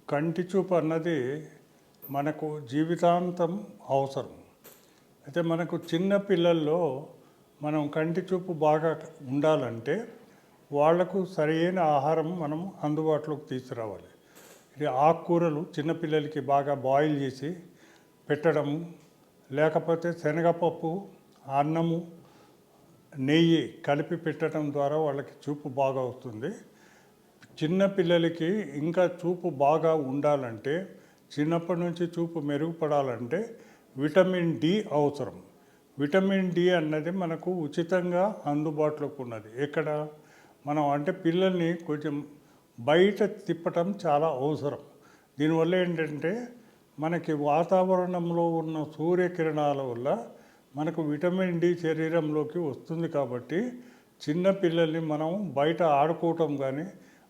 కంటి చూపు అన్నది మనకు జీవితాంతం అవసరం. అయితే మనకు చిన్న పిల్లల్లో మనం కంటి చూపు బాగా ఉండాలంటే వాళ్లకు సరైన ఆహారం మనం అందుబాటులోకి తీసుకురావాలి. ఇది ఆకుకూరలు చిన్నపిల్లలకి బాగా బాయిల్ చేసి పెట్టడము, లేకపోతే శనగపప్పు, అన్నము, నెయ్యి కలిపి పెట్టడం ద్వారా వాళ్ళకి చూపు బాగా వస్తుంది. చిన్న పిల్లలకి ఇంకా చూపు బాగా ఉండాలంటే, చిన్నప్పటి నుంచి చూపు మెరుగుపడాలంటే విటమిన్ డి అవసరం. విటమిన్ డి అన్నది మనకు ఉచితంగా అందుబాటులోకి ఉన్నది. ఎక్కడ మనం అంటే పిల్లల్ని కొంచెం బయట తిప్పటం చాలా అవసరం. దీనివల్ల ఏంటంటే మనకి వాతావరణంలో ఉన్న సూర్యకిరణాల వల్ల మనకు విటమిన్ డి శరీరంలోకి వస్తుంది. కాబట్టి చిన్న పిల్లల్ని మనం బయట ఆడుకోవటం కానీ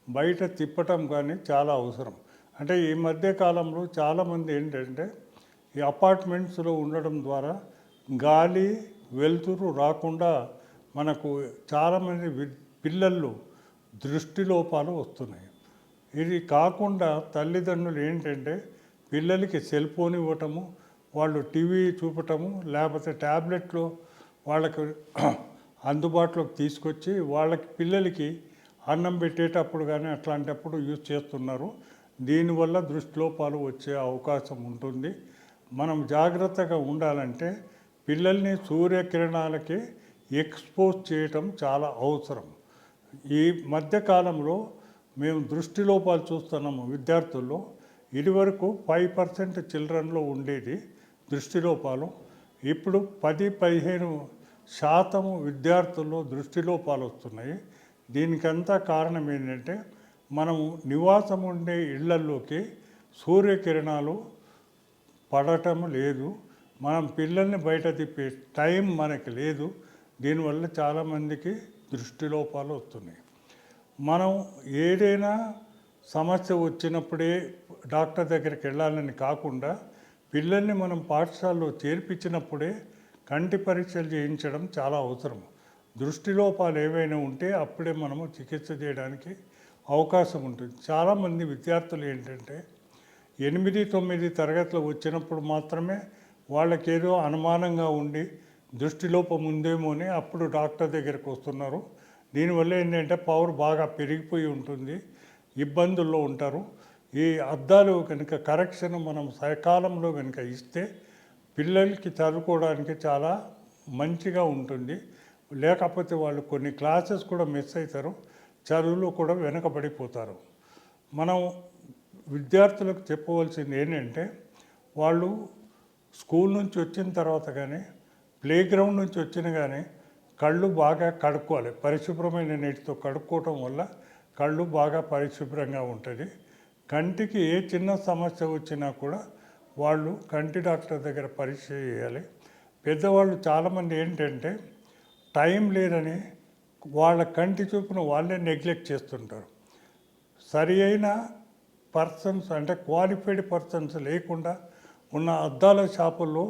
బయట తిప్పటం కానీ చాలా అవసరం. అంటే ఈ మధ్య కాలంలో చాలామంది ఏంటంటే ఈ అపార్ట్మెంట్స్లో ఉండడం ద్వారా గాలి వెలుతురు రాకుండా మనకు చాలామంది పిల్లలు దృష్టి లోపాలు వస్తున్నాయి. ఇది కాకుండా తల్లిదండ్రులు ఏంటంటే పిల్లలకి సెల్ ఫోన్ ఇవ్వటము, వాళ్ళు టీవీ చూపటము, లేకపోతే ట్యాబ్లెట్లో వాళ్ళకు అందుబాటులోకి తీసుకొచ్చి వాళ్ళకి పిల్లలకి అన్నం పెట్టేటప్పుడు కానీ అట్లాంటప్పుడు యూజ్ చేస్తున్నారు. దీనివల్ల దృష్టిలోపాలు వచ్చే అవకాశం ఉంటుంది. మనం జాగ్రత్తగా ఉండాలంటే పిల్లల్ని సూర్యకిరణాలకి ఎక్స్పోజ్ చేయటం చాలా అవసరం. ఈ మధ్యకాలంలో మేము దృష్టిలోపాలు చూస్తున్నాము విద్యార్థుల్లో. ఇదివరకు 5% చిల్డ్రన్లో ఉండేది దృష్టిలోపాలు. ఇప్పుడు 10-15% విద్యార్థుల్లో దృష్టిలోపాలు వస్తున్నాయి. దీనికంతా కారణం ఏంటంటే మనం నివాసం ఉండే ఇళ్లల్లోకి సూర్యకిరణాలు పడటం లేదు. మనం పిల్లల్ని బయట తిప్పే టైం మనకి లేదు. దీనివల్ల చాలామందికి దృష్టిలోపాలు వస్తున్నాయి. మనం ఏదైనా సమస్య వచ్చినప్పుడే డాక్టర్ దగ్గరికి వెళ్ళాలని కాకుండా పిల్లల్ని మనం పాఠశాలలో చేర్పించినప్పుడే కంటి పరీక్షలు చేయించడం చాలా అవసరం. దృష్టిలోపాలు ఏవైనా ఉంటే అప్పుడే మనము చికిత్స చేయడానికి అవకాశం ఉంటుంది. చాలామంది విద్యార్థులు ఏంటంటే 8-9 తరగతిలో వచ్చినప్పుడు మాత్రమే వాళ్ళకి ఏదో అనుమానంగా ఉండి దృష్టిలోపం ఉందేమో అని అప్పుడు డాక్టర్ దగ్గరికి వస్తున్నారు. దీనివల్ల ఏంటంటే పవర్ బాగా పెరిగిపోయి ఉంటుంది, ఇబ్బందుల్లో ఉంటారు. ఈ అద్దాలు కనుక కరెక్షన్ మనం సకాలంలో కనుక ఇస్తే పిల్లలకి చదువుకోవడానికి చాలా మంచిగా ఉంటుంది. లేకపోతే వాళ్ళు కొన్ని క్లాసెస్ కూడా మిస్ అవుతారు, చదువులో కూడా వెనకబడిపోతారు. మనం విద్యార్థులకు చెప్పవలసింది ఏంటంటే వాళ్ళు స్కూల్ నుంచి వచ్చిన తర్వాత కానీ ప్లే గ్రౌండ్ నుంచి వచ్చిన కానీ కళ్ళు బాగా కడుక్కోవాలి. పరిశుభ్రమైన నీటితో కడుక్కోవటం వల్ల కళ్ళు బాగా పరిశుభ్రంగా ఉంటుంది. కంటికి ఏ చిన్న సమస్య వచ్చినా కూడా వాళ్ళు కంటి డాక్టర్ దగ్గర పరీక్ష చేయాలి. పెద్దవాళ్ళు చాలామంది ఏంటంటే టైం లేదని వాళ్ళ కంటి చూపును వాళ్ళే నెగ్లెక్ట్ చేస్తుంటారు. సరి అయిన పర్సన్స్ అంటే క్వాలిఫైడ్ పర్సన్స్ లేకుండా ఉన్న అద్దాల షాపుల్లో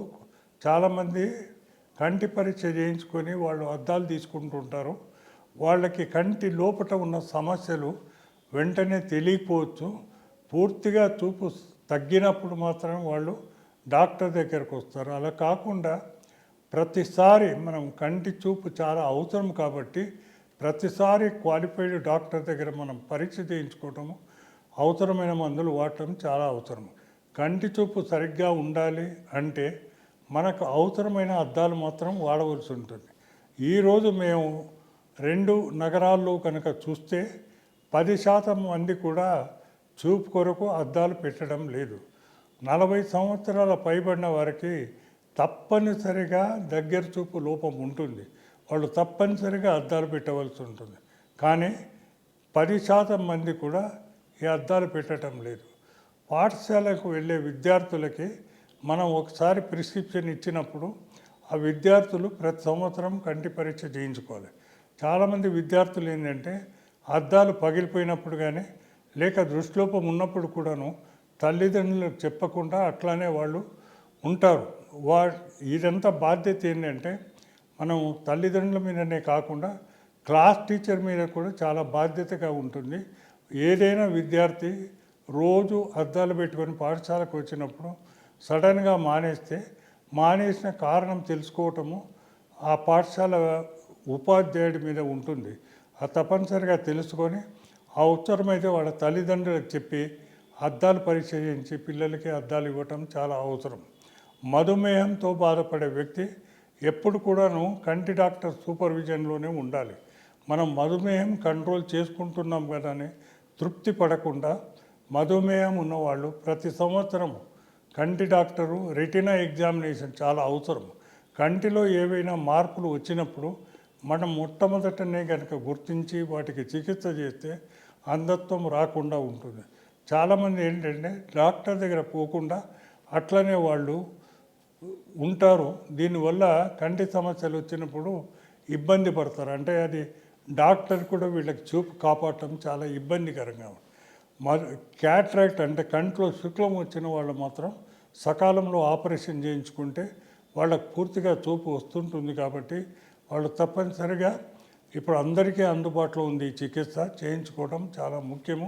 చాలామంది కంటి పరీక్ష చేయించుకొని వాళ్ళు అద్దాలు తీసుకుంటుంటారు. వాళ్ళకి కంటి లోపట ఉన్న సమస్యలు వెంటనే తెలియకపోవచ్చు. పూర్తిగా చూపు తగ్గినప్పుడు మాత్రమే వాళ్ళు డాక్టర్ దగ్గరకు వస్తారు. అలా కాకుండా ప్రతిసారి మనం కంటి చూపు చాలా అవసరం కాబట్టి ప్రతిసారి క్వాలిఫైడ్ డాక్టర్ దగ్గర మనం పరీక్ష చేయించుకోవటము, అవసరమైన మందులు వాడటం చాలా అవసరం. కంటి చూపు సరిగ్గా ఉండాలి అంటే మనకు అవసరమైన అద్దాలు మాత్రం వాడవలసి ఉంటుంది. ఈరోజు మేము 2 నగరాల్లో కనుక చూస్తే 10% మంది కూడా చూపు కొరకు అద్దాలు పెట్టడం లేదు. 40 సంవత్సరాల పైబడిన వారికి తప్పనిసరిగా దగ్గర చూపు లోపం ఉంటుంది. వాళ్ళు తప్పనిసరిగా అద్దాలు పెట్టవలసి ఉంటుంది. కానీ 10% మంది కూడా ఈ అద్దాలు పెట్టడం లేదు. పాఠశాలకు వెళ్ళే విద్యార్థులకి మనం ఒకసారి ప్రిస్క్రిప్షన్ ఇచ్చినప్పుడు ఆ విద్యార్థులు ప్రతి సంవత్సరం కంటి పరీక్ష చేయించుకోవాలి. చాలామంది విద్యార్థులు ఏంటంటే అద్దాలు పగిలిపోయినప్పుడు కానీ లేక దృష్టిలోపం ఉన్నప్పుడు కూడాను తల్లిదండ్రులకు చెప్పకుండా అట్లానే వాళ్ళు ఉంటారు. ఇదంతా బాధ్యత ఏంటంటే మనం తల్లిదండ్రుల మీదనే కాకుండా క్లాస్ టీచర్ మీద కూడా చాలా బాధ్యతగా ఉంటుంది. ఏదైనా విద్యార్థి రోజు అద్దాలు పెట్టుకొని పాఠశాలకు వచ్చినప్పుడు సడన్గా మానేసిన కారణం తెలుసుకోవటము ఆ పాఠశాల ఉపాధ్యాయుడి మీద ఉంటుంది. ఆ తప్పనిసరిగా తెలుసుకొని అవసరమైతే వాళ్ళ తల్లిదండ్రులకు చెప్పి అద్దాలు పరీక్ష చేయించి పిల్లలకి అద్దాలు ఇవ్వటం చాలా అవసరం. మధుమేహంతో బాధపడే వ్యక్తి ఎప్పుడు కూడాను కంటి డాక్టర్ సూపర్విజన్లోనే ఉండాలి. మనం మధుమేహం కంట్రోల్ చేసుకుంటున్నాం కదా అని తృప్తి పడకుండా మధుమేహం ఉన్నవాళ్ళు ప్రతి సంవత్సరం కంటి డాక్టరు రెటినా ఎగ్జామినేషన్ చాలా అవసరం. కంటిలో ఏవైనా మార్పులు వచ్చినప్పుడు మనం మొట్టమొదటనే కనుక గుర్తించి వాటికి చికిత్స చేస్తే అంధత్వం రాకుండా ఉంటుంది. చాలామంది ఏంటంటే డాక్టర్ దగ్గర పోకుండా అట్లనే వాళ్ళు ఉంటారు. దీనివల్ల కంటి సమస్యలు వచ్చినప్పుడు ఇబ్బంది పడతారు. అంటే అది డాక్టర్ కూడా వీళ్ళకి చూపు కాపాడటం చాలా ఇబ్బందికరంగా ఉంది. క్యాట్రాక్ట్ అంటే కంట్లో శుక్లం వచ్చిన వాళ్ళు మాత్రం సకాలంలో ఆపరేషన్ చేయించుకుంటే వాళ్ళకు పూర్తిగా చూపు వస్తుంటుంది. కాబట్టి వాళ్ళు తప్పనిసరిగా ఇప్పుడు అందరికీ అందుబాటులో ఉంది ఈ చికిత్స, చేయించుకోవడం చాలా ముఖ్యము.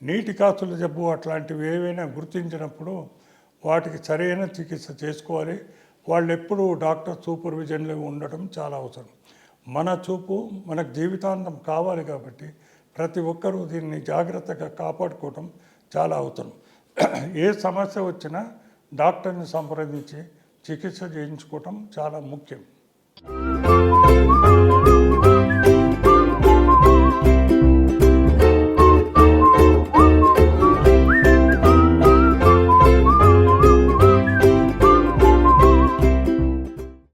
నీటి కాసుల జబ్బు అట్లాంటివి ఏవైనా గుర్తించినప్పుడు వాటికి సరైన చికిత్స చేసుకోవాలి. వాళ్ళు ఎప్పుడూ డాక్టర్ సూపర్విజన్లో ఉండటం చాలా అవసరం. మన చూపు మనకు జీవితాంతం కావాలి కాబట్టి ప్రతి ఒక్కరూ దీన్ని జాగ్రత్తగా కాపాడుకోవటం చాలా అవసరం. ఏ సమస్య వచ్చినా డాక్టర్ని సంప్రదించి చికిత్స చేయించుకోవటం చాలా ముఖ్యం.